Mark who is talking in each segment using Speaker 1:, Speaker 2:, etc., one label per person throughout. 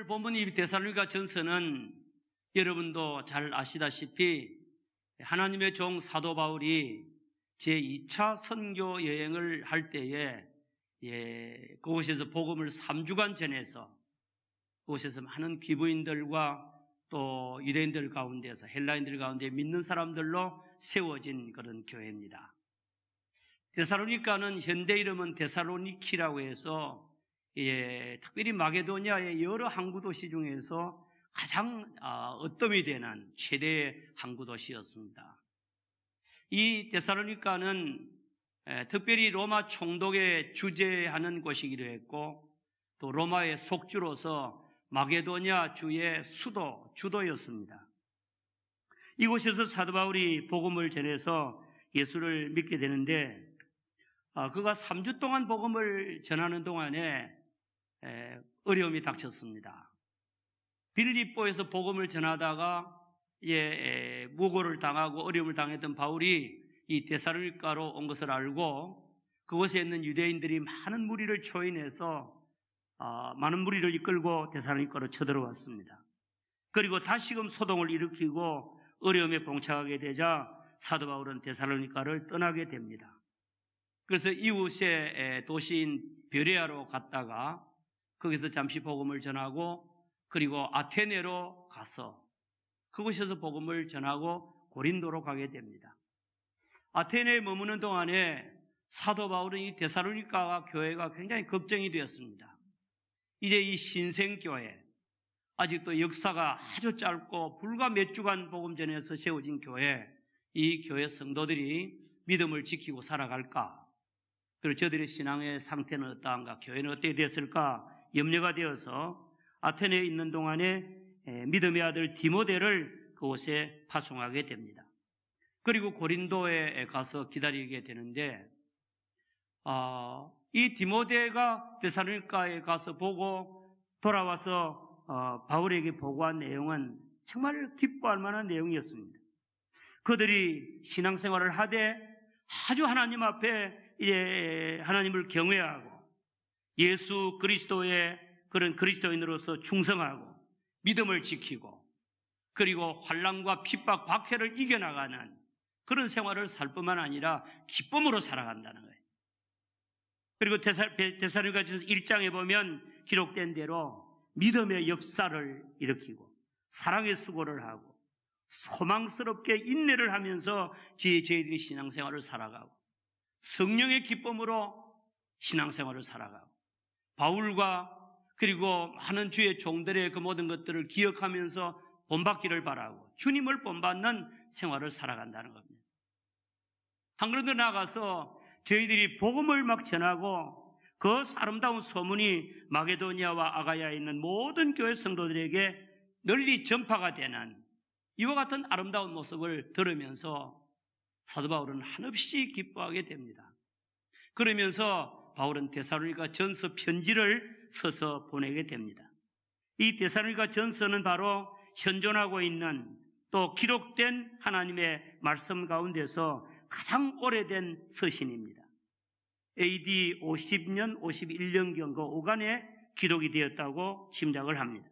Speaker 1: 본문이 데살로니가 전서는 여러분도 잘 아시다시피 하나님의 종 사도 바울이 제2차 선교 여행을 할 때에 그곳에서 복음을 3주간 전해서 그곳에서 많은 기부인들과 또 유대인들 가운데서 헬라인들 가운데 믿는 사람들로 세워진 그런 교회입니다. 데살로니가는 현대 이름은 데살로니키라고 해서 특별히 마게도니아의 여러 항구 도시 중에서 가장 어뜸이 되는 최대의 항구 도시였습니다. 이 데살로니가는 특별히 로마 총독에 주재하는 곳이기도 했고 또 로마의 속주로서 마게도니아 주의 주도였습니다. 이곳에서 사도 바울이 복음을 전해서 예수를 믿게 되는데 그가 3주 동안 복음을 전하는 동안에 어려움이 닥쳤습니다. 빌립보에서 복음을 전하다가 무고를 당하고 어려움을 당했던 바울이 이 데살로니가로 온 것을 알고 그곳에 있는 유대인들이 많은 무리를 초인해서 많은 무리를 이끌고 데살로니가로 쳐들어왔습니다. 그리고 다시금 소동을 일으키고 어려움에 봉착하게 되자 사도 바울은 데살로니가를 떠나게 됩니다. 그래서 이웃의 도시인 베레아로 갔다가 거기서 잠시 복음을 전하고 그리고 아테네로 가서 그곳에서 복음을 전하고 고린도로 가게 됩니다. 아테네에 머무는 동안에 사도 바울은 이 데살로니가 교회가 굉장히 걱정이 되었습니다. 이제 이 신생교회, 아직도 역사가 아주 짧고 불과 몇 주간 복음 전해서 세워진 교회, 이 교회 성도들이 믿음을 지키고 살아갈까? 그리고 저들의 신앙의 상태는 어떠한가? 교회는 어떻게 됐을까? 염려가 되어서 아테네에 있는 동안에 믿음의 아들 디모데를 그곳에 파송하게 됩니다. 그리고 고린도에 가서 기다리게 되는데 이 디모데가 데살로니가에 가서 보고 돌아와서 바울에게 보고한 내용은 정말 기뻐할 만한 내용이었습니다. 그들이 신앙생활을 하되 아주 하나님 앞에 하나님을 경외하고 예수 그리스도의 그런 그리스도인으로서 충성하고 믿음을 지키고 그리고 환난과 핍박, 박해를 이겨나가는 그런 생활을 살 뿐만 아니라 기쁨으로 살아간다는 거예요. 그리고 데살로니가전서 1장에 보면 기록된 대로 믿음의 역사를 일으키고 사랑의 수고를 하고 소망스럽게 인내를 하면서 저희들이 신앙생활을 살아가고 성령의 기쁨으로 신앙생활을 살아가고 바울과 그리고 많은 주의 종들의 그 모든 것들을 기억하면서 본받기를 바라고 주님을 본받는 생활을 살아간다는 겁니다. 한 걸음 더 나아가서 저희들이 복음을 막 전하고 그 아름다운 소문이 마게도니아와 아가야에 있는 모든 교회 성도들에게 널리 전파가 되는 이와 같은 아름다운 모습을 들으면서 사도 바울은 한없이 기뻐하게 됩니다. 그러면서 바울은 데살로니가 전서 편지를 써서 보내게 됩니다. 이 데살로니가 전서는 바로 현존하고 있는 또 기록된 하나님의 말씀 가운데서 가장 오래된 서신입니다. AD 50년, 51년경 그 오간에 기록이 되었다고 짐작을 합니다.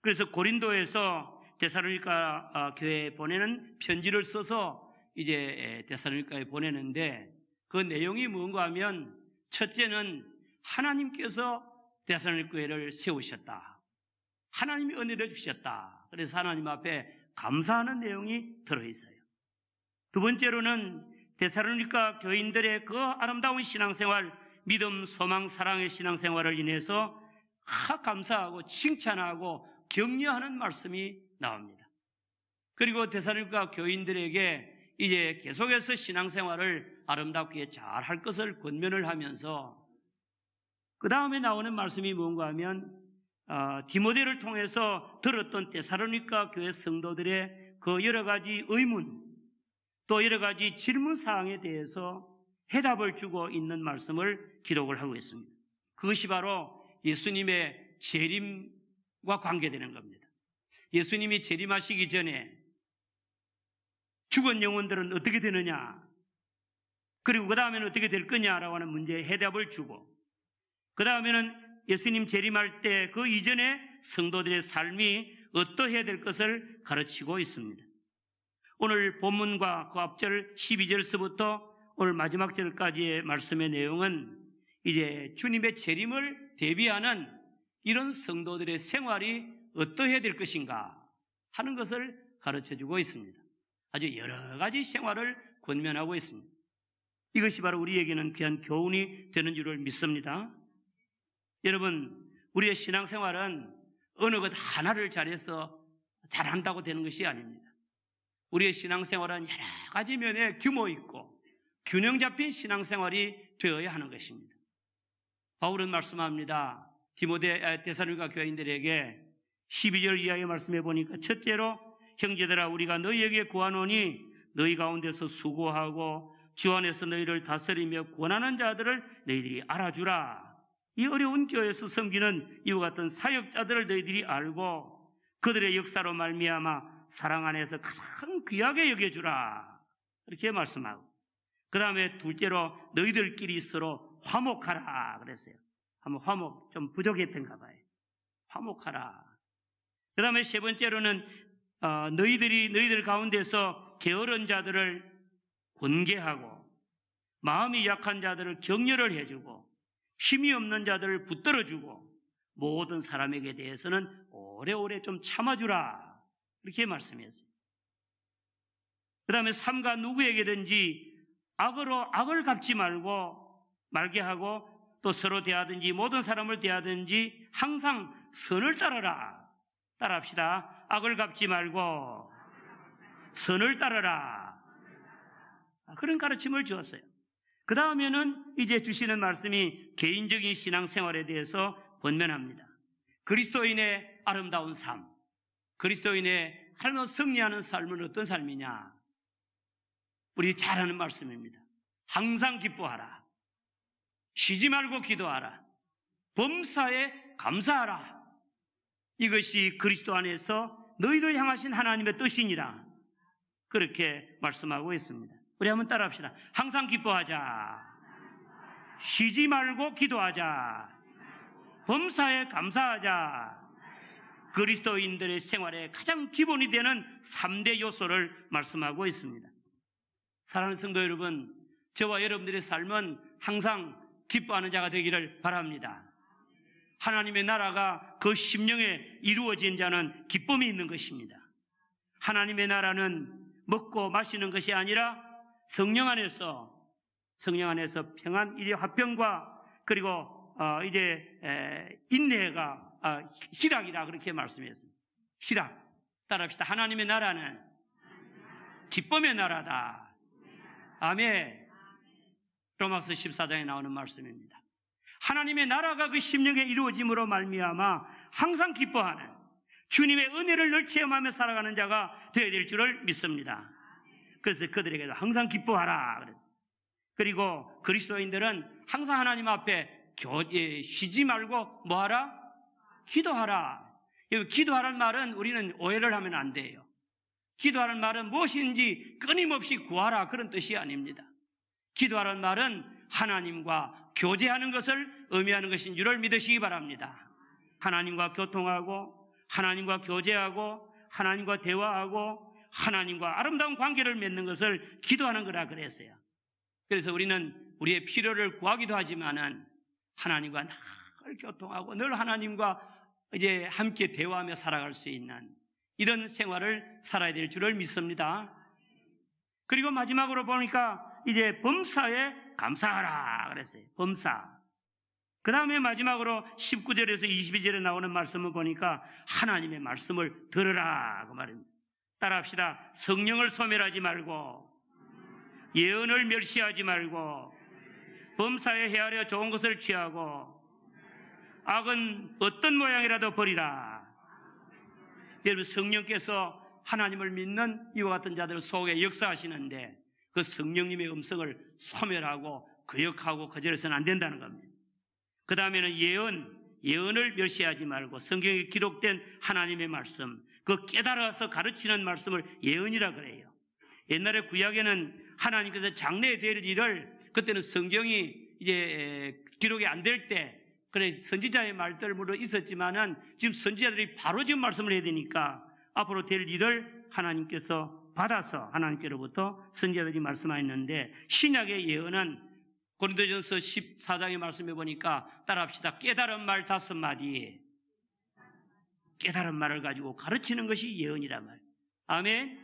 Speaker 1: 그래서 고린도에서 데살로니가 교회에 보내는 편지를 써서 이제 데살로니가에 보내는데 그 내용이 뭔가 하면 첫째는 하나님께서 데살로니가 교회를 세우셨다. 하나님이 은혜를 주셨다. 그래서 하나님 앞에 감사하는 내용이 들어있어요. 두 번째로는 데살로니가 교인들의 그 아름다운 신앙생활, 믿음, 소망, 사랑의 신앙생활을 인해서 감사하고 칭찬하고 격려하는 말씀이 나옵니다. 그리고 데살로니가 교인들에게 이제 계속해서 신앙생활을 아름답게 잘 할 것을 권면을 하면서 그 다음에 나오는 말씀이 뭔가 하면 디모데를 통해서 들었던 데살로니가 교회 성도들의 그 여러 가지 의문, 또 여러 가지 질문 사항에 대해서 해답을 주고 있는 말씀을 기록을 하고 있습니다. 그것이 바로 예수님의 재림과 관계되는 겁니다. 예수님이 재림하시기 전에 죽은 영혼들은 어떻게 되느냐, 그리고 그 다음에는 어떻게 될 거냐라고 하는 문제에 해답을 주고, 그 다음에는 예수님 재림할 때 그 이전에 성도들의 삶이 어떠해야 될 것을 가르치고 있습니다. 오늘 본문과 그 앞절 12절서부터 오늘 마지막 절까지의 말씀의 내용은 이제 주님의 재림을 대비하는 이런 성도들의 생활이 어떠해야 될 것인가 하는 것을 가르쳐주고 있습니다. 아주 여러 가지 생활을 권면하고 있습니다. 이것이 바로 우리에게는 귀한 교훈이 되는 줄을 믿습니다. 여러분, 우리의 신앙생활은 어느 것 하나를 잘해서 잘한다고 되는 것이 아닙니다. 우리의 신앙생활은 여러 가지 면에 규모 있고 균형 잡힌 신앙생활이 되어야 하는 것입니다. 바울은 말씀합니다. 데살로니가 교인들에게 12절 이하의 말씀해 보니까, 첫째로 형제들아, 우리가 너희에게 구하노니 너희 가운데서 수고하고 주 안에서 너희를 다스리며 권하는 자들을 너희들이 알아주라. 이 어려운 교회에서 섬기는 이와 같은 사역자들을 너희들이 알고 그들의 역사로 말미암아 사랑 안에서 가장 귀하게 여겨주라. 이렇게 말씀하고, 그 다음에 둘째로 너희들끼리 서로 화목하라 그랬어요. 한번 화목 좀 부족했던가 봐요. 화목하라. 그 다음에 세 번째로는 너희들 가운데서 게으른 자들을 권계하고 마음이 약한 자들을 격려를 해주고 힘이 없는 자들을 붙들어주고 모든 사람에게 대해서는 오래오래 좀 참아주라. 이렇게 말씀했어요. 그 다음에 삼가 누구에게든지 악으로 악을 갚지 말게 하고 또 서로 대하든지 모든 사람을 대하든지 항상 선을 따르라. 따라합시다. 악을 갚지 말고 선을 따르라. 그런 가르침을 주었어요. 그 다음에는 이제 주시는 말씀이 개인적인 신앙생활에 대해서 권면합니다. 그리스도인의 아름다운 삶, 그리스도인의 하나님을 승리하는 삶은 어떤 삶이냐? 우리 잘 아는 말씀입니다. 항상 기뻐하라. 쉬지 말고 기도하라. 범사에 감사하라. 이것이 그리스도 안에서 너희를 향하신 하나님의 뜻이니라. 그렇게 말씀하고 있습니다. 우리 한번 따라합시다. 항상 기뻐하자. 쉬지 말고 기도하자. 범사에 감사하자. 그리스도인들의 생활의 가장 기본이 되는 3대 요소를 말씀하고 있습니다. 사랑하는 성도 여러분, 저와 여러분들의 삶은 항상 기뻐하는 자가 되기를 바랍니다. 하나님의 나라가 그 심령에 이루어진 자는 기쁨이 있는 것입니다. 하나님의 나라는 먹고 마시는 것이 아니라 성령 안에서 평안, 이제 화평과 그리고 인내가 희락이라 그렇게 말씀했습니다. 희락. 따라합시다. 하나님의 나라는 기쁨의 나라다. 아멘. 로마서 14장에 나오는 말씀입니다. 하나님의 나라가 그 심령에 이루어짐으로 말미암아 항상 기뻐하는 주님의 은혜를 늘 체험하며 살아가는 자가 되어야 될 줄을 믿습니다. 그래서 그들에게도 항상 기뻐하라. 그리고 그리스도인들은 항상 하나님 앞에 쉬지 말고 뭐하라? 기도하라. 기도하라는 말은 우리는 오해를 하면 안 돼요. 기도하라는 말은 무엇인지 끊임없이 구하라 그런 뜻이 아닙니다. 기도하라는 말은 하나님과 교제하는 것을 의미하는 것인 줄을 믿으시기 바랍니다. 하나님과 교통하고 하나님과 교제하고 하나님과 대화하고 하나님과 아름다운 관계를 맺는 것을 기도하는 거라 그랬어요. 그래서 우리는 우리의 필요를 구하기도 하지만은 하나님과 늘 교통하고 늘 하나님과 이제 함께 대화하며 살아갈 수 있는 이런 생활을 살아야 될 줄을 믿습니다. 그리고 마지막으로 보니까 이제 범사에 감사하라 그랬어요. 범사. 그 다음에 마지막으로 19절에서 22절에 나오는 말씀을 보니까 하나님의 말씀을 들으라 그 말입니다. 따라합시다. 성령을 소멸하지 말고 예언을 멸시하지 말고 범사에 헤아려 좋은 것을 취하고 악은 어떤 모양이라도 버리라. 여러분, 성령께서 하나님을 믿는 이와 같은 자들 속에 역사하시는데 그 성령님의 음성을 소멸하고 거역하고 거절해서는 안 된다는 겁니다. 그 다음에는 예언을 멸시하지 말고 성경에 기록된 하나님의 말씀, 그 깨달아서 가르치는 말씀을 예언이라 그래요. 옛날에 구약에는 하나님께서 장래에 될 일을, 그때는 성경이 이제 기록이 안 될 때, 그래 선지자의 말들로 있었지만은 지금 선지자들이 바로 지금 말씀을 해야 되니까 앞으로 될 일을 하나님께서 받아서 하나님께로부터 선지자들이 말씀하였는데, 신약의 예언은 고린도전서 14장의 말씀해 보니까 따라합시다. 깨달은 말 5마디, 깨달은 말을 가지고 가르치는 것이 예언이란 말. 아멘.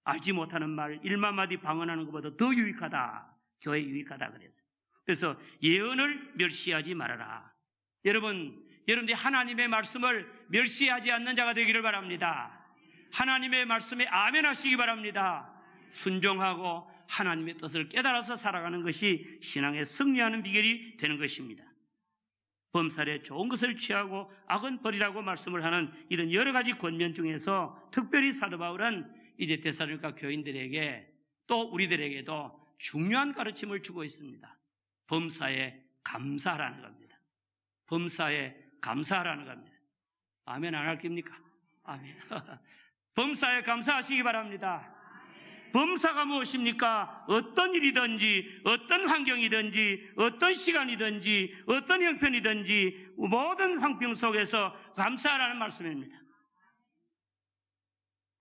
Speaker 1: 알지 못하는 말 1만 마디 방언하는 것보다 더 유익하다. 교회에 유익하다 그랬어요. 그래서 예언을 멸시하지 말아라. 여러분들이 하나님의 말씀을 멸시하지 않는 자가 되기를 바랍니다. 하나님의 말씀에 아멘 하시기 바랍니다. 순종하고 하나님의 뜻을 깨달아서 살아가는 것이 신앙의 승리하는 비결이 되는 것입니다. 범살에 좋은 것을 취하고 악은 버리라고 말씀을 하는 이런 여러 가지 권면 중에서 특별히 사도 바울은 이제 데살로니가 교인들에게 또 우리들에게도 중요한 가르침을 주고 있습니다. 범사에 감사하라는 겁니다. 범사에 감사하라는 겁니다. 아멘 안 할 겁니까? 아멘. 범사에 감사하시기 바랍니다. 범사가 무엇입니까? 어떤 일이든지, 어떤 환경이든지, 어떤 시간이든지, 어떤 형편이든지 모든 환경 속에서 감사하라는 말씀입니다.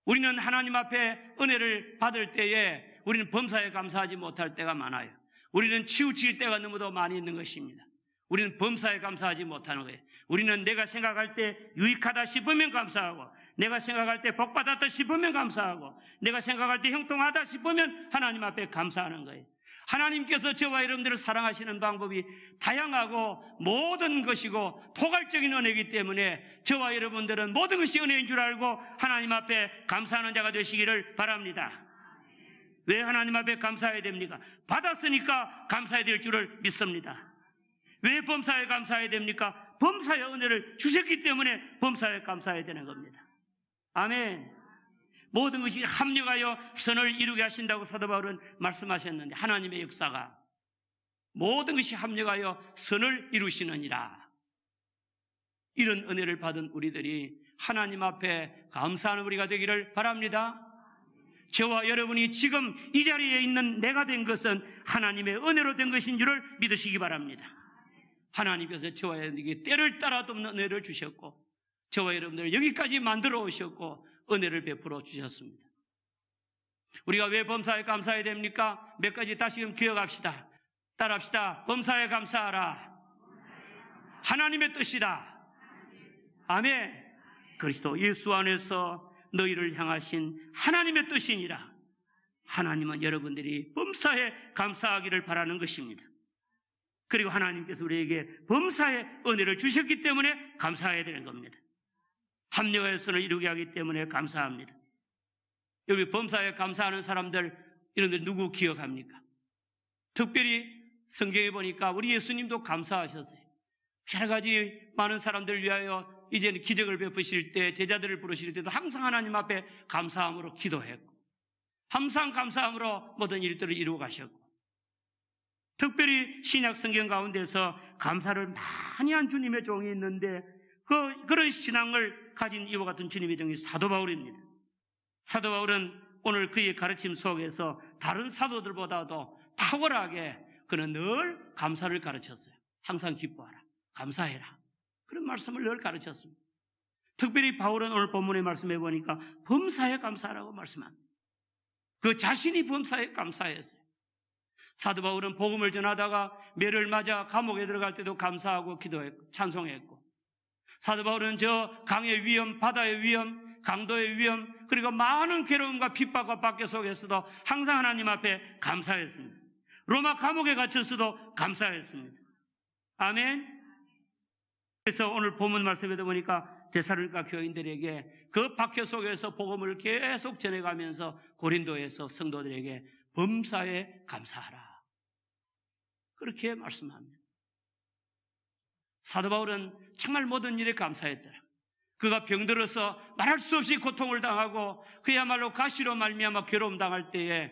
Speaker 1: 우리는 하나님 앞에 은혜를 받을 때에 우리는 범사에 감사하지 못할 때가 많아요. 우리는 치우칠 때가 너무도 많이 있는 것입니다. 우리는 범사에 감사하지 못하는 거예요. 우리는 내가 생각할 때 유익하다 싶으면 감사하고, 내가 생각할 때 복받았다 싶으면 감사하고, 내가 생각할 때 형통하다 싶으면 하나님 앞에 감사하는 거예요. 하나님께서 저와 여러분들을 사랑하시는 방법이 다양하고 모든 것이고 포괄적인 은혜이기 때문에 저와 여러분들은 모든 것이 은혜인 줄 알고 하나님 앞에 감사하는 자가 되시기를 바랍니다. 왜 하나님 앞에 감사해야 됩니까? 받았으니까 감사해야 될 줄을 믿습니다. 왜 범사에 감사해야 됩니까? 범사의 은혜를 주셨기 때문에 범사에 감사해야 되는 겁니다. 아멘. 모든 것이 합력하여 선을 이루게 하신다고 사도 바울은 말씀하셨는데, 하나님의 역사가 모든 것이 합력하여 선을 이루시느니라. 이런 은혜를 받은 우리들이 하나님 앞에 감사하는 우리가 되기를 바랍니다. 저와 여러분이 지금 이 자리에 있는 내가 된 것은 하나님의 은혜로 된 것인 줄을 믿으시기 바랍니다. 하나님께서 저와 여러분에게 때를 따라도 없는 은혜를 주셨고, 저와 여러분들을 여기까지 만들어 오셨고 은혜를 베풀어 주셨습니다. 우리가 왜 범사에 감사해야 됩니까? 몇 가지 다시금 기억합시다. 따라합시다. 범사에 감사하라. 하나님의 뜻이다. 아멘. 그리스도 예수 안에서 너희를 향하신 하나님의 뜻이니라. 하나님은 여러분들이 범사에 감사하기를 바라는 것입니다. 그리고 하나님께서 우리에게 범사의 은혜를 주셨기 때문에 감사해야 되는 겁니다. 합력의 선을 이루게 하기 때문에 감사합니다. 여기 범사에 감사하는 사람들, 이런데 누구 기억합니까? 특별히 성경에 보니까 우리 예수님도 감사하셨어요. 여러 가지 많은 사람들을 위하여 이제는 기적을 베푸실 때, 제자들을 부르실 때도 항상 하나님 앞에 감사함으로 기도했고, 항상 감사함으로 모든 일들을 이루어 가셨고, 특별히 신약 성경 가운데서 감사를 많이 한 주님의 종이 있는데 그런 신앙을 가진 이와 같은 주님의 종이 사도 바울입니다. 사도 바울은 오늘 그의 가르침 속에서 다른 사도들보다도 탁월하게 그는 늘 감사를 가르쳤어요. 항상 기뻐하라, 감사해라, 그런 말씀을 늘 가르쳤습니다. 특별히 바울은 오늘 본문에 말씀해 보니까 범사에 감사하라고 말씀합니다. 그 자신이 범사에 감사했어요. 사도 바울은 복음을 전하다가 매를 맞아 감옥에 들어갈 때도 감사하고 기도했고 찬송했고, 사도 바울은 저 강의 위험, 바다의 위험, 강도의 위험, 그리고 많은 괴로움과 핍박과 박해 속에서도 항상 하나님 앞에 감사했습니다. 로마 감옥에 갇혔어도 감사했습니다. 아멘. 그래서 오늘 본문 말씀에도 보니까 데살로니가 교인들에게 그 박해 속에서 복음을 계속 전해가면서 고린도에서 성도들에게 범사에 감사하라, 그렇게 말씀합니다. 사도 바울은 정말 모든 일에 감사했더라. 그가 병들어서 말할 수 없이 고통을 당하고 그야말로 가시로 말미암아 괴로움 당할 때에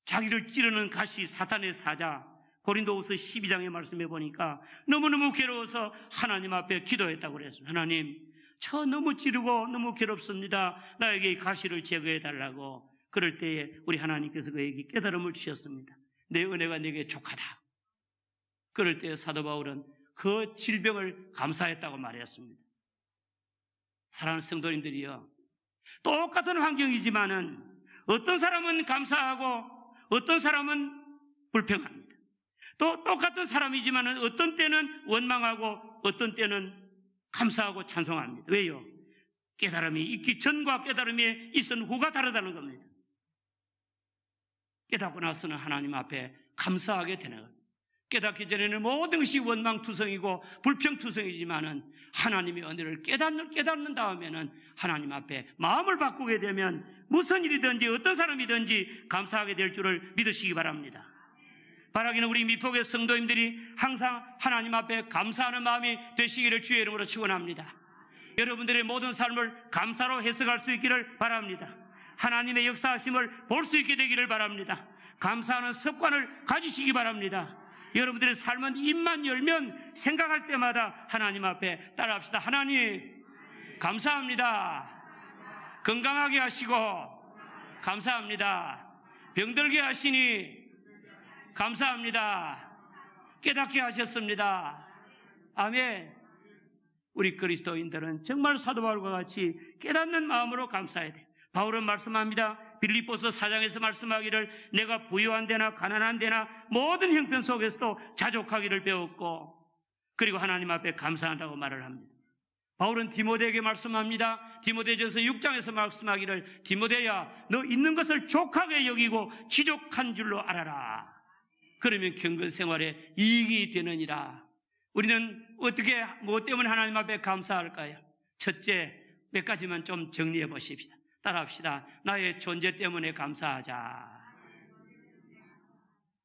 Speaker 1: 자기를 찌르는 가시, 사탄의 사자, 고린도후서 12장의 말씀에 보니까 너무너무 괴로워서 하나님 앞에 기도했다고 그랬어요. 하나님, 저 너무 찌르고 너무 괴롭습니다. 나에게 이 가시를 제거해 달라고. 그럴 때에 우리 하나님께서 그에게 깨달음을 주셨습니다. 내 은혜가 내게 족하다. 그럴 때에 사도 바울은 그 질병을 감사했다고 말했습니다. 사랑하는 성도님들이요, 똑같은 환경이지만은 어떤 사람은 감사하고 어떤 사람은 불평합니다. 또 똑같은 사람이지만은 어떤 때는 원망하고 어떤 때는 감사하고 찬송합니다. 왜요? 깨달음이 있기 전과 깨달음이 있은 후가 다르다는 겁니다. 깨닫고 나서는 하나님 앞에 감사하게 되는 겁니다. 깨닫기 전에는 모든 것이 원망투성이고 불평투성이지만은 하나님의 은혜를 깨닫는 다음에는 하나님 앞에 마음을 바꾸게 되면 무슨 일이든지 어떤 사람이든지 감사하게 될 줄을 믿으시기 바랍니다. 바라기는 우리 미폭의 성도님들이 항상 하나님 앞에 감사하는 마음이 되시기를 주의 이름으로 축원합니다. 여러분들의 모든 삶을 감사로 해석할 수 있기를 바랍니다. 하나님의 역사하심을 볼 수 있게 되기를 바랍니다. 감사하는 습관을 가지시기 바랍니다. 여러분들의 삶은 입만 열면 생각할 때마다 하나님 앞에 따라합시다. 하나님, 감사합니다. 건강하게 하시고 감사합니다. 병들게 하시니 감사합니다. 깨닫게 하셨습니다. 아멘. 우리 그리스도인들은 정말 사도 바울과 같이 깨닫는 마음으로 감사해야 돼요. 바울은 말씀합니다. 빌립보서 4장에서 말씀하기를 내가 부유한 데나 가난한 데나 모든 형편 속에서도 자족하기를 배웠고 그리고 하나님 앞에 감사한다고 말을 합니다. 바울은 디모데에게 말씀합니다. 디모데전서 6장에서 말씀하기를 디모데야, 너 있는 것을 족하게 여기고 지족한 줄로 알아라. 그러면 경건 생활에 이익이 되느니라. 우리는 어떻게, 무엇 때문에 하나님 앞에 감사할까요? 첫째, 몇 가지만 좀 정리해 보십시다. 따라합시다. 나의 존재 때문에 감사하자.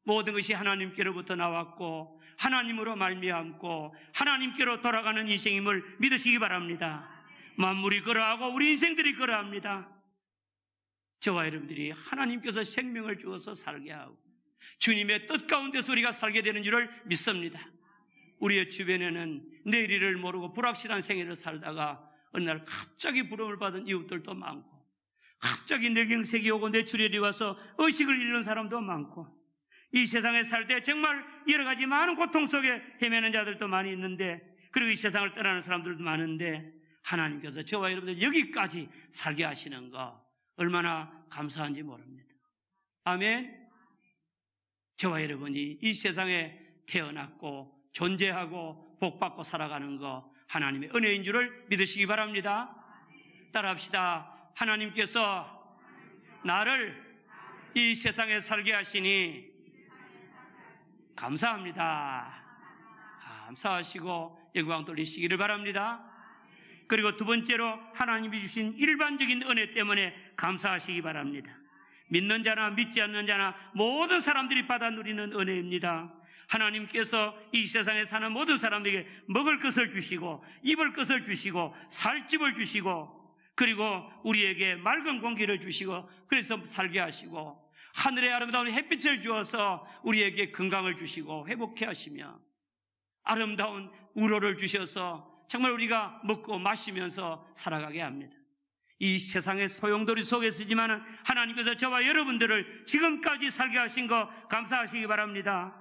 Speaker 1: 모든 것이 하나님께로부터 나왔고 하나님으로 말미암고 하나님께로 돌아가는 인생임을 믿으시기 바랍니다. 만물이 그러하고 우리 인생들이 그러합니다. 저와 여러분들이 하나님께서 생명을 주어서 살게 하고 주님의 뜻 가운데서 우리가 살게 되는 줄을 믿습니다. 우리의 주변에는 내일을 모르고 불확실한 생애를 살다가 어느 날 갑자기 부름을 받은 이웃들도 많고 갑자기 뇌경색이 오고 뇌출혈이 와서 의식을 잃는 사람도 많고 이 세상에 살 때 정말 여러 가지 많은 고통 속에 헤매는 자들도 많이 있는데 그리고 이 세상을 떠나는 사람들도 많은데 하나님께서 저와 여러분들 여기까지 살게 하시는 거 얼마나 감사한지 모릅니다. 아멘. 저와 여러분이 이 세상에 태어났고 존재하고 복받고 살아가는 거 하나님의 은혜인 줄을 믿으시기 바랍니다. 따라합시다. 하나님께서 나를 이 세상에 살게 하시니 감사합니다. 감사하시고 영광 돌리시기를 바랍니다. 그리고 두 번째로 하나님이 주신 일반적인 은혜 때문에 감사하시기 바랍니다. 믿는 자나 믿지 않는 자나 모든 사람들이 받아 누리는 은혜입니다. 하나님께서 이 세상에 사는 모든 사람에게 먹을 것을 주시고 입을 것을 주시고 살 집을 주시고 그리고 우리에게 맑은 공기를 주시고 그래서 살게 하시고 하늘의 아름다운 햇빛을 주어서 우리에게 건강을 주시고 회복케 하시며 아름다운 우로를 주셔서 정말 우리가 먹고 마시면서 살아가게 합니다. 이 세상의 소용돌이 속에서지만 하나님께서 저와 여러분들을 지금까지 살게 하신 거 감사하시기 바랍니다.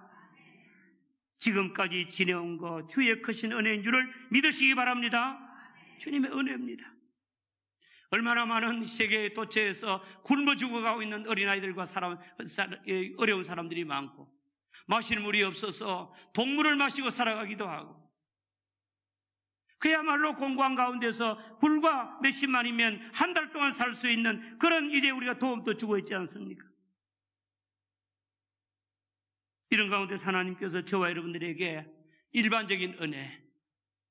Speaker 1: 지금까지 지내온 거 주의 크신 은혜인 줄을 믿으시기 바랍니다. 주님의 은혜입니다. 얼마나 많은 세계의 도처에서 굶어 죽어가고 있는 어린아이들과 어려운 사람들이 많고 마실 물이 없어서 동물을 마시고 살아가기도 하고 그야말로 공고한 가운데서 불과 몇십만이면 한 달 동안 살 수 있는 그런 이제 우리가 도움도 주고 있지 않습니까? 이런 가운데서 하나님께서 저와 여러분들에게 일반적인 은혜,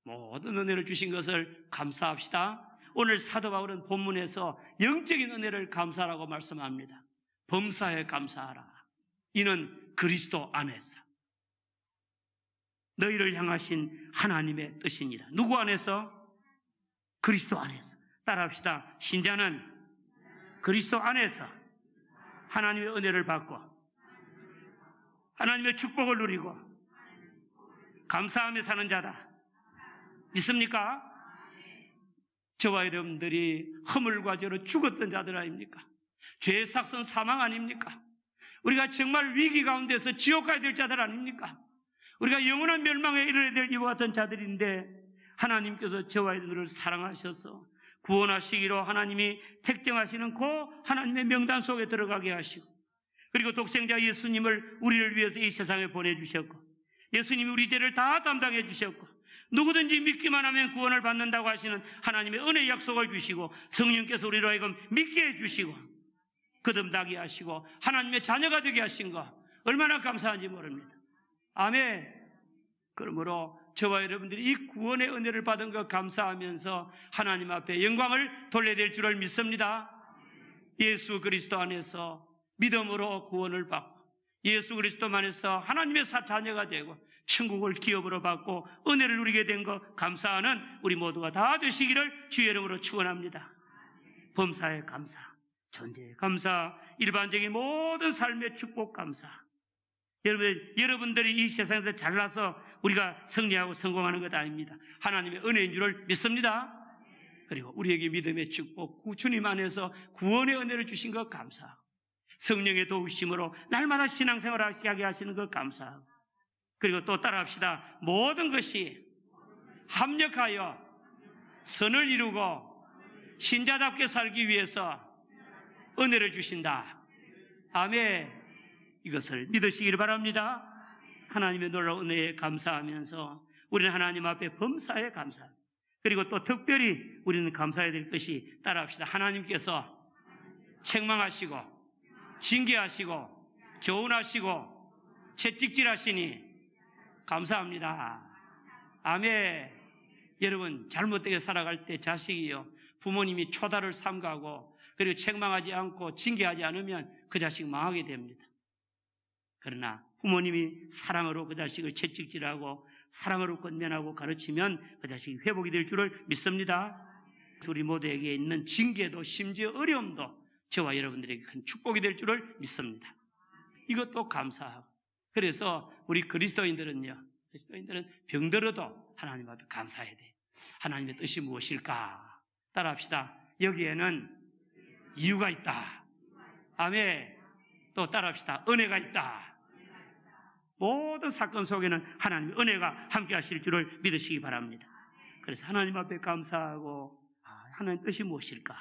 Speaker 1: 모든 은혜를 주신 것을 감사합시다. 오늘 사도 바울은 본문에서 영적인 은혜를 감사하라고 말씀합니다. 범사에 감사하라. 이는 그리스도 안에서. 너희를 향하신 하나님의 뜻이니라. 누구 안에서? 그리스도 안에서. 따라합시다. 신자는 그리스도 안에서 하나님의 은혜를 받고 하나님의 축복을 누리고 감사하며 사는 자다. 믿습니까? 저와 여러분들이 허물과 죄로 죽었던 자들 아닙니까? 죄의 삭선 사망 아닙니까? 우리가 정말 위기 가운데서 지옥 가야 될 자들 아닙니까? 우리가 영원한 멸망에 이르러야 될 이와 같은 자들인데 하나님께서 저와 여러분들을 사랑하셔서 구원하시기로 하나님이 택정하시는 그 하나님의 명단 속에 들어가게 하시고 그리고 독생자 예수님을 우리를 위해서 이 세상에 보내주셨고 예수님이 우리 죄를 다 담당해 주셨고 누구든지 믿기만 하면 구원을 받는다고 하시는 하나님의 은혜의 약속을 주시고 성령께서 우리로 하여금 믿게 해주시고 거듭나게 하시고 하나님의 자녀가 되게 하신 거 얼마나 감사한지 모릅니다. 아멘. 그러므로 저와 여러분들이 이 구원의 은혜를 받은 것 감사하면서 하나님 앞에 영광을 돌려야 될 줄을 믿습니다. 예수 그리스도 안에서 믿음으로 구원을 받고 예수 그리스도만에서 하나님의 자녀가 되고 천국을 기업으로 받고 은혜를 누리게 된 것 감사하는 우리 모두가 다 되시기를 주의 이름으로 축원합니다. 범사에 감사, 존재에 감사, 일반적인 모든 삶의 축복 감사. 여러분들이 이 세상에서 잘나서 우리가 승리하고 성공하는 것 아닙니다. 하나님의 은혜인 줄을 믿습니다. 그리고 우리에게 믿음의 축복, 주님 안에서 구원의 은혜를 주신 것 감사하고 성령의 도우심으로 날마다 신앙생활을 하게 하시는 것 감사하고 그리고 또 따라합시다. 모든 것이 합력하여 선을 이루고 신자답게 살기 위해서 은혜를 주신다. 아멘. 이것을 믿으시기를 바랍니다. 하나님의 놀라운 은혜에 감사하면서 우리는 하나님 앞에 범사에 감사합니다. 그리고 또 특별히 우리는 감사해야 될 것이 따라합시다. 하나님께서 책망하시고 징계하시고 교훈하시고 채찍질하시니 감사합니다. 아멘. 여러분 잘못되게 살아갈 때 자식이요 부모님이 초다를 삼가고 그리고 책망하지 않고 징계하지 않으면 그 자식 망하게 됩니다. 그러나 부모님이 사랑으로 그 자식을 채찍질하고 사랑으로 권면하고 가르치면 그 자식이 회복이 될 줄을 믿습니다. 우리 모두에게 있는 징계도 심지어 어려움도 저와 여러분들에게 큰 축복이 될 줄을 믿습니다. 이것도 감사하고 그래서 우리 그리스도인들은 병들어도 하나님 앞에 감사해야 돼요. 하나님의 뜻이 무엇일까? 따라합시다. 여기에는 이유가 있다. 아멘. 또 따라합시다. 은혜가 있다. 모든 사건 속에는 하나님의 은혜가 함께 하실 줄을 믿으시기 바랍니다. 그래서 하나님 앞에 감사하고 하나님의 뜻이 무엇일까?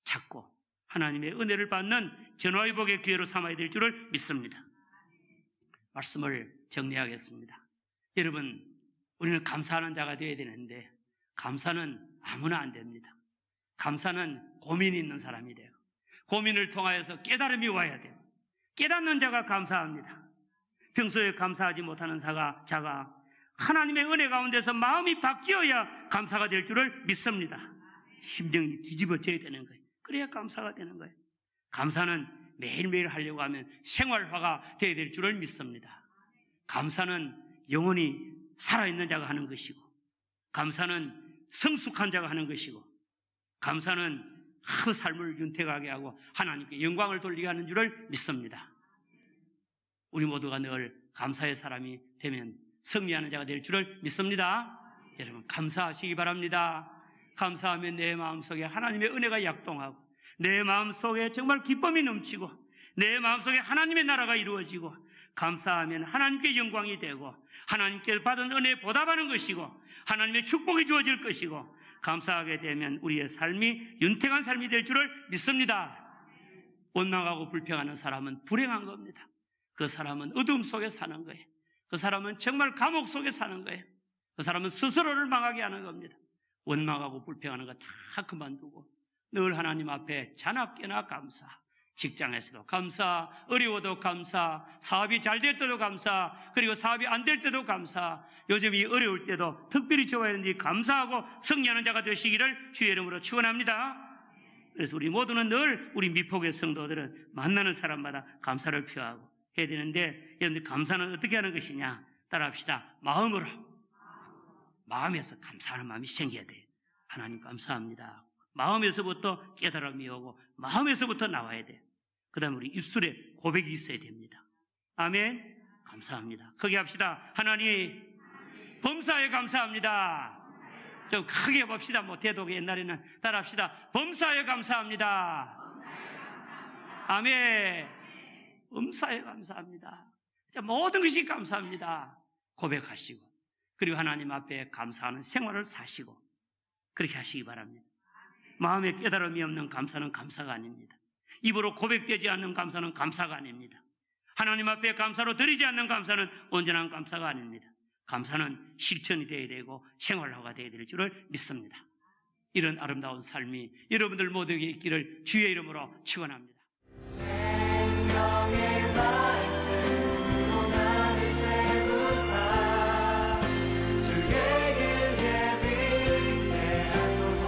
Speaker 1: 찾고 하나님의 은혜를 받는 전화위복의 기회로 삼아야 될 줄을 믿습니다. 말씀을 정리하겠습니다. 여러분, 우리는 감사하는 자가 되어야 되는데 감사는 아무나 안 됩니다. 감사는 고민이 있는 사람이 돼요. 고민을 통하여서 깨달음이 와야 돼요. 깨닫는 자가 감사합니다. 평소에 감사하지 못하는 자가 하나님의 은혜 가운데서 마음이 바뀌어야 감사가 될 줄을 믿습니다. 심정이 뒤집어져야 되는 거예요. 그래야 감사가 되는 거예요. 감사는 매일매일 하려고 하면 생활화가 되어야 될 줄을 믿습니다. 감사는 영원히 살아있는 자가 하는 것이고 감사는 성숙한 자가 하는 것이고 감사는 그 삶을 윤택하게 하고 하나님께 영광을 돌리게 하는 줄을 믿습니다. 우리 모두가 늘 감사의 사람이 되면 승리하는 자가 될 줄을 믿습니다. 여러분 감사하시기 바랍니다. 감사하면 내 마음속에 하나님의 은혜가 약동하고 내 마음속에 정말 기쁨이 넘치고 내 마음속에 하나님의 나라가 이루어지고 감사하면 하나님께 영광이 되고 하나님께 받은 은혜에 보답하는 것이고 하나님의 축복이 주어질 것이고 감사하게 되면 우리의 삶이 윤택한 삶이 될 줄을 믿습니다. 원망하고 불평하는 사람은 불행한 겁니다. 그 사람은 어둠 속에 사는 거예요. 그 사람은 정말 감옥 속에 사는 거예요. 그 사람은 스스로를 망하게 하는 겁니다. 원망하고 불평하는 거 다 그만두고 늘 하나님 앞에 자나깨나 감사, 직장에서도 감사, 어려워도 감사, 사업이 잘 될 때도 감사, 그리고 사업이 안 될 때도 감사, 요즘 이 어려울 때도 특별히 저와 여러분들이 감사하고 승리하는 자가 되시기를 주의 이름으로 축원합니다. 그래서 우리 모두는 늘 우리 미폭의 성도들은 만나는 사람마다 감사를 표하고 해야 되는데 여러분들 감사는 어떻게 하는 것이냐? 따라합시다. 마음으로. 마음에서 감사하는 마음이 생겨야 돼요. 하나님 감사합니다. 마음에서부터 깨달음이 오고 마음에서부터 나와야 돼요. 그 다음에 우리 입술에 고백이 있어야 됩니다. 아멘. 감사합니다. 크게 합시다. 하나님 범사에 감사합니다. 좀 크게 봅시다. 대독 옛날에는 따라합시다. 범사에 감사합니다. 아멘. 범사에 감사합니다. 모든 것이 감사합니다. 고백하시고 그리고 하나님 앞에 감사하는 생활을 사시고 그렇게 하시기 바랍니다. 마음에 깨달음이 없는 감사는 감사가 아닙니다. 입으로 고백되지 않는 감사는 감사가 아닙니다. 하나님 앞에 감사로 드리지 않는 감사는 온전한 감사가 아닙니다. 감사는 실천이 되어야 되고 생활화가 되어야 될 줄을 믿습니다. 이런 아름다운 삶이 여러분들 모두에게 있기를 주의 이름으로 축원합니다. 생명의 말씀으로 나를 세우사 주의 길 예비케 하소서.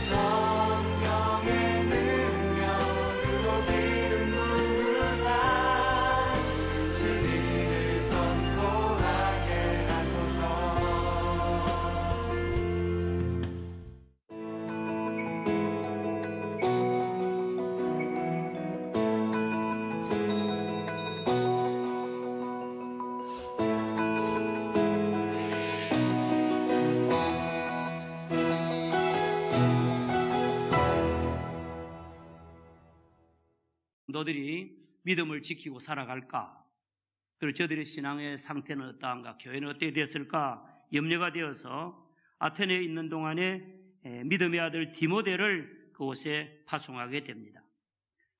Speaker 1: 성령의 능력으로 길을 부으사 진리를 선포하게 하소서. 너들이 믿음을 지키고 살아갈까? 그리고 저들의 신앙의 상태는 어떠한가? 교회는 어떻게 됐을까? 염려가 되어서 아테네에 있는 동안에 믿음의 아들 디모데를 그곳에 파송하게 됩니다.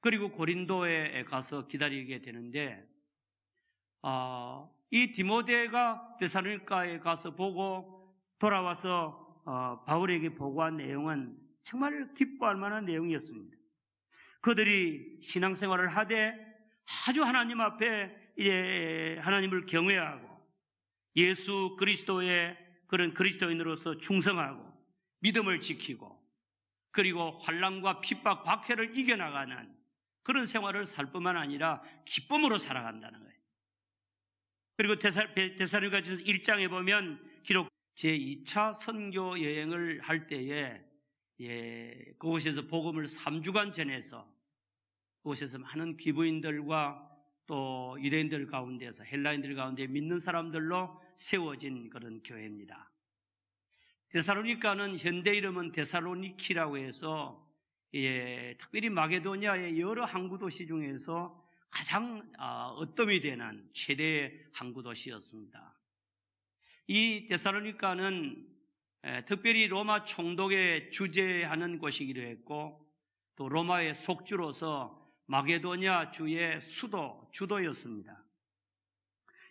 Speaker 1: 그리고 고린도에 가서 기다리게 되는데 이 디모데가 데살로니가에 가서 보고 돌아와서 바울에게 보고한 내용은 정말 기뻐할 만한 내용이었습니다. 그들이 신앙생활을 하되 아주 하나님 앞에 이제 하나님을 경외하고 예수 그리스도의 그런 그리스도인으로서 충성하고 믿음을 지키고 그리고 환난과 핍박, 박해를 이겨나가는 그런 생활을 살 뿐만 아니라 기쁨으로 살아간다는 거예요. 그리고 데살로니가전서 1장에 보면 기록 제2차 선교 여행을 할 때에 그곳에서 복음을 3주간 전해서 그곳에서 많은 기부인들과 또 유대인들 가운데서 헬라인들 가운데 믿는 사람들로 세워진 그런 교회입니다. 데살로니가는 현대 이름은 데살로니키라고 해서 특별히 마게도니아의 여러 항구 도시 중에서 가장 어뜸이 되는 최대의 항구 도시였습니다. 이 데살로니가는 특별히 로마 총독에 주재하는 곳이기도 했고 또 로마의 속주로서 마게도니아 주의 주도였습니다.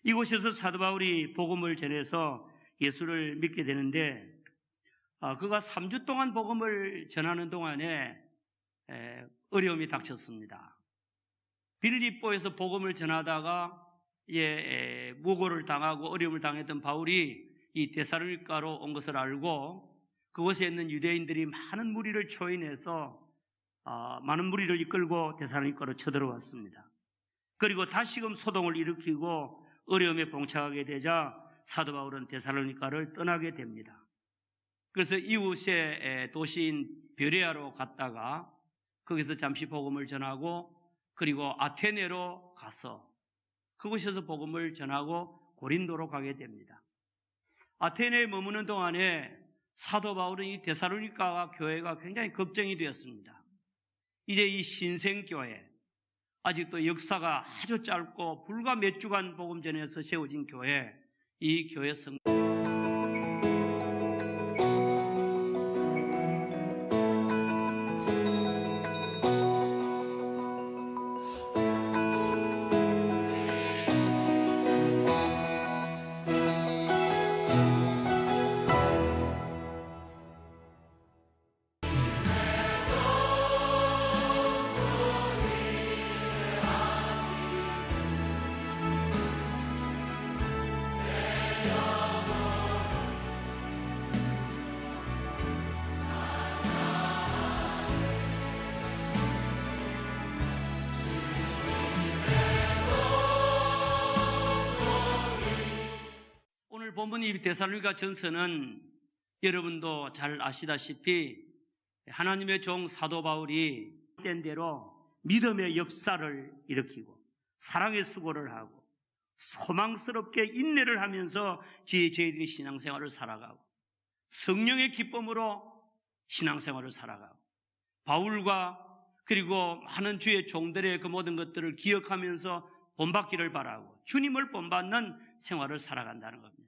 Speaker 1: 이곳에서 사도 바울이 복음을 전해서 예수를 믿게 되는데 그가 3주 동안 복음을 전하는 동안에 어려움이 닥쳤습니다. 빌립보에서 복음을 전하다가 무고를 당하고 어려움을 당했던 바울이 이 데살로니가로 온 것을 알고 그곳에 있는 유대인들이 많은 무리를 초인해서 많은 무리를 이끌고 데살로니가로 쳐들어왔습니다. 그리고 다시금 소동을 일으키고 어려움에 봉착하게 되자 사도 바울은 데살로니가를 떠나게 됩니다. 그래서 이웃의 도시인 베레아로 갔다가 거기서 잠시 복음을 전하고 그리고 아테네로 가서 그곳에서 복음을 전하고 고린도로 가게 됩니다. 아테네에 머무는 동안에 사도 바울은 이 데살로니가 교회가 굉장히 걱정이 되었습니다. 이제 이 신생교회, 아직도 역사가 아주 짧고 불과 몇 주간 복음 전해서 세워진 교회, 이 교회 본문 이 데살로니가 전서는 여러분도 잘 아시다시피 하나님의 종 사도 바울이 된 대로 믿음의 역사를 일으키고 사랑의 수고를 하고 소망스럽게 인내를 하면서 저희들이 신앙생활을 살아가고 성령의 기쁨으로 신앙생활을 살아가고 바울과 그리고 많은 주의 종들의 그 모든 것들을 기억하면서 본받기를 바라고 주님을 본받는 생활을 살아간다는 겁니다.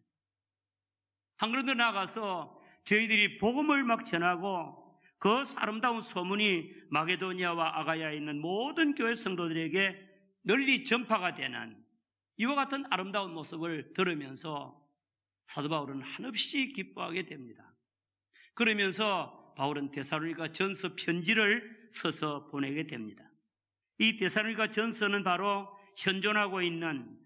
Speaker 1: 한 걸음 더 나아가서 저희들이 복음을 막 전하고 그 아름다운 소문이 마게도니아와 아가야에 있는 모든 교회 성도들에게 널리 전파가 되는 이와 같은 아름다운 모습을 들으면서 사도 바울은 한없이 기뻐하게 됩니다. 그러면서 바울은 데살로니가 전서 편지를 써서 보내게 됩니다. 이 데살로니가 전서는 바로 현존하고 있는